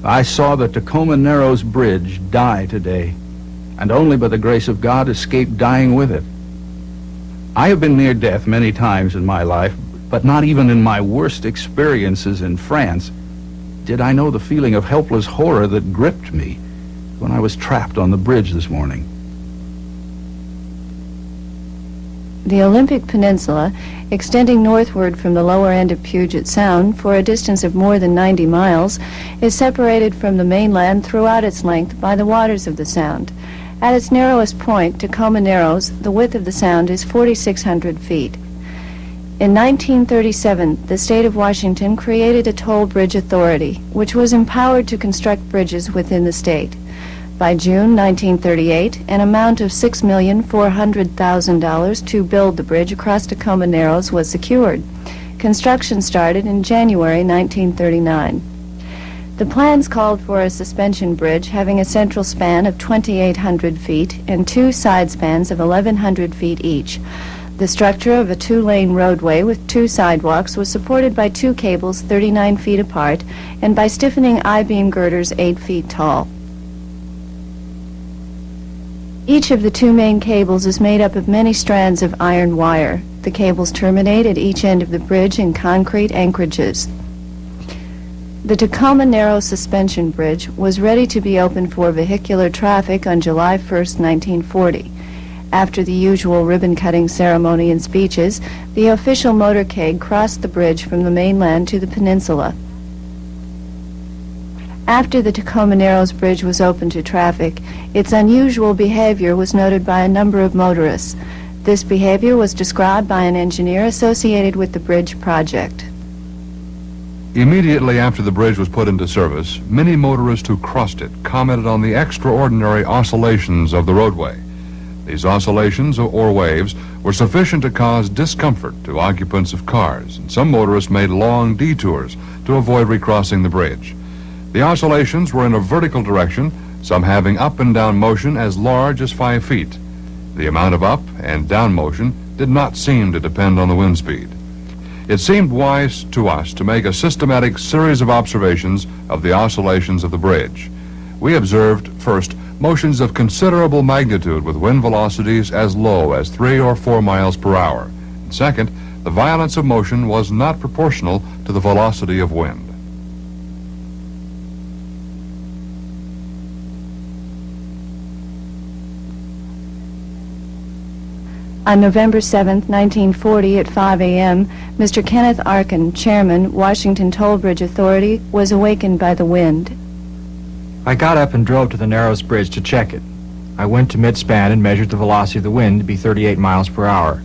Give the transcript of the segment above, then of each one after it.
I saw the Tacoma Narrows Bridge die today, and only by the grace of God escaped dying with it. I have been near death many times in my life, but not even in my worst experiences in France did I know the feeling of helpless horror that gripped me when I was trapped on the bridge this morning. The Olympic Peninsula, extending northward from the lower end of Puget Sound for a distance of more than 90 miles, is separated from the mainland throughout its length by the waters of the Sound. At its narrowest point, Tacoma Narrows, the width of the Sound is 4,600 feet. In 1937, the state of Washington created a toll bridge authority, which was empowered to construct bridges within the state. By June 1938, an amount of $6,400,000 to build the bridge across Tacoma Narrows was secured. Construction started in January 1939. The plans called for a suspension bridge having a central span of 2,800 feet and two side spans of 1,100 feet each. The structure of a two-lane roadway with two sidewalks was supported by two cables 39 feet apart and by stiffening I-beam girders 8 feet tall. Each of the two main cables is made up of many strands of iron wire. The cables terminate at each end of the bridge in concrete anchorages. The Tacoma Narrow Suspension Bridge was ready to be opened for vehicular traffic on July 1, 1940. After the usual ribbon-cutting ceremony and speeches, the official motorcade crossed the bridge from the mainland to the peninsula. After the Tacoma Narrows Bridge was opened to traffic, its unusual behavior was noted by a number of motorists. This behavior was described by an engineer associated with the bridge project. Immediately after the bridge was put into service, many motorists who crossed it commented on the extraordinary oscillations of the roadway. These oscillations, or waves, were sufficient to cause discomfort to occupants of cars, and some motorists made long detours to avoid recrossing the bridge. The oscillations were in a vertical direction, some having up and down motion as large as 5 feet. The amount of up and down motion did not seem to depend on the wind speed. It seemed wise to us to make a systematic series of observations of the oscillations of the bridge. We observed, first, motions of considerable magnitude with wind velocities as low as 3 or 4 miles per hour. And second, the violence of motion was not proportional to the velocity of wind. On November 7, 1940, at 5 a.m., Mr. Kenneth Arkin, chairman, Washington Toll Bridge Authority, was awakened by the wind. I got up and drove to the Narrows Bridge to check it. I went to mid-span and measured the velocity of the wind to be 38 miles per hour.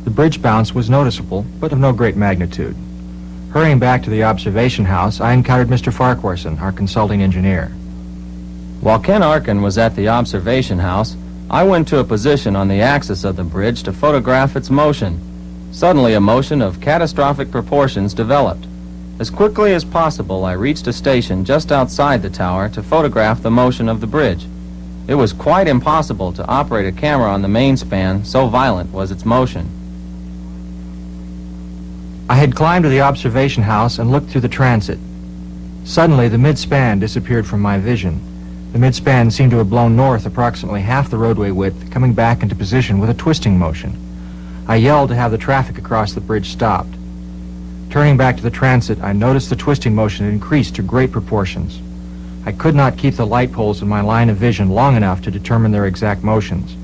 The bridge bounce was noticeable, but of no great magnitude. Hurrying back to the observation house, I encountered Mr. Farquharson, our consulting engineer. While Ken Arkin was at the observation house, I went to a position on the axis of the bridge to photograph its motion. Suddenly, a motion of catastrophic proportions developed. As quickly as possible, I reached a station just outside the tower to photograph the motion of the bridge. It was quite impossible to operate a camera on the main span, so violent was its motion. I had climbed to the observation house and looked through the transit. Suddenly, the mid-span disappeared from my vision. The mid-span seemed to have blown north approximately half the roadway width, coming back into position with a twisting motion. I yelled to have the traffic across the bridge stopped. Turning back to the transit, I noticed the twisting motion had increased to great proportions. I could not keep the light poles in my line of vision long enough to determine their exact motions.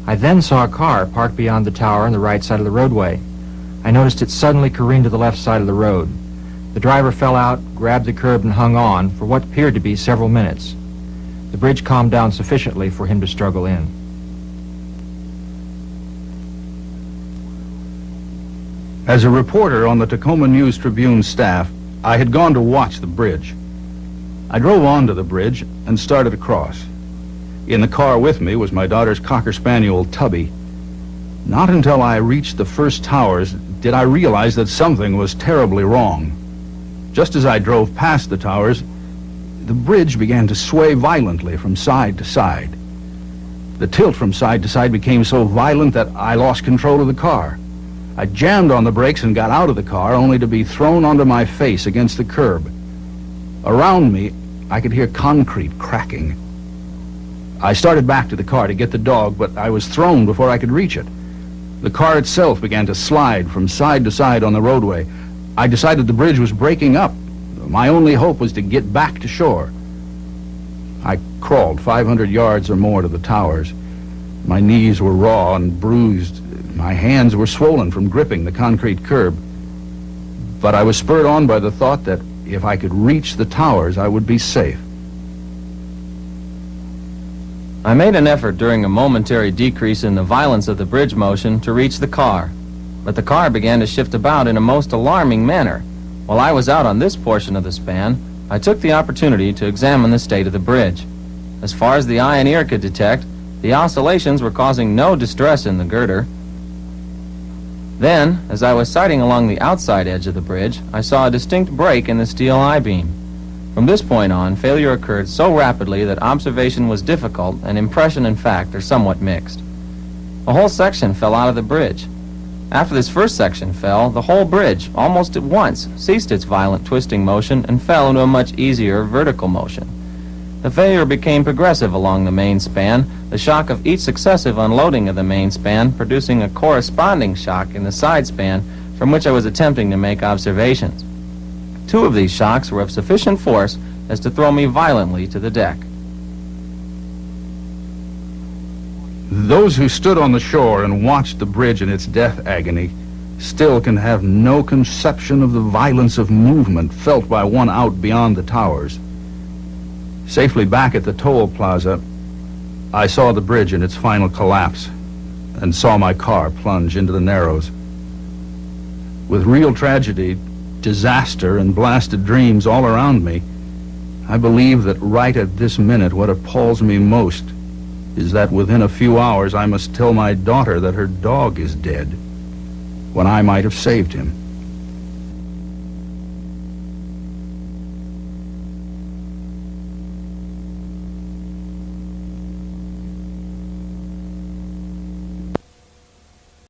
I then saw a car parked beyond the tower on the right side of the roadway. I noticed it suddenly careened to the left side of the road. The driver fell out, grabbed the curb, and hung on for what appeared to be several minutes. The bridge calmed down sufficiently for him to struggle in. As a reporter on the Tacoma News-Tribune staff, I had gone to watch the bridge. I drove onto the bridge and started across. In the car with me was my daughter's Cocker Spaniel, Tubby. Not until I reached the first towers did I realize that something was terribly wrong. Just as I drove past the towers, the bridge began to sway violently from side to side. The tilt from side to side became so violent that I lost control of the car. I jammed on the brakes and got out of the car, only to be thrown onto my face against the curb. Around me, I could hear concrete cracking. I started back to the car to get the dog, but I was thrown before I could reach it. The car itself began to slide from side to side on the roadway. I decided the bridge was breaking up. My only hope was to get back to shore. I crawled 500 yards or more to the towers. My knees were raw and bruised. My hands were swollen from gripping the concrete curb. But I was spurred on by the thought that if I could reach the towers, I would be safe. I made an effort during a momentary decrease in the violence of the bridge motion to reach the car, but the car began to shift about in a most alarming manner. While I was out on this portion of the span, I took the opportunity to examine the state of the bridge. As far as the eye and ear could detect, the oscillations were causing no distress in the girder. Then, as I was sighting along the outside edge of the bridge, I saw a distinct break in the steel I-beam. From this point on, failure occurred so rapidly that observation was difficult and impression and fact are somewhat mixed. A whole section fell out of the bridge. After this first section fell, the whole bridge, almost at once, ceased its violent twisting motion and fell into a much easier vertical motion. The failure became progressive along the main span, the shock of each successive unloading of the main span producing a corresponding shock in the side span from which I was attempting to make observations. 2 of these shocks were of sufficient force as to throw me violently to the deck. Those who stood on the shore and watched the bridge in its death agony still can have no conception of the violence of movement felt by one out beyond the towers. Safely back at the toll plaza, I saw the bridge in its final collapse and saw my car plunge into the Narrows. With real tragedy, disaster, and blasted dreams all around me, I believe that right at this minute what appalls me most is that within a few hours I must tell my daughter that her dog is dead when I might have saved him.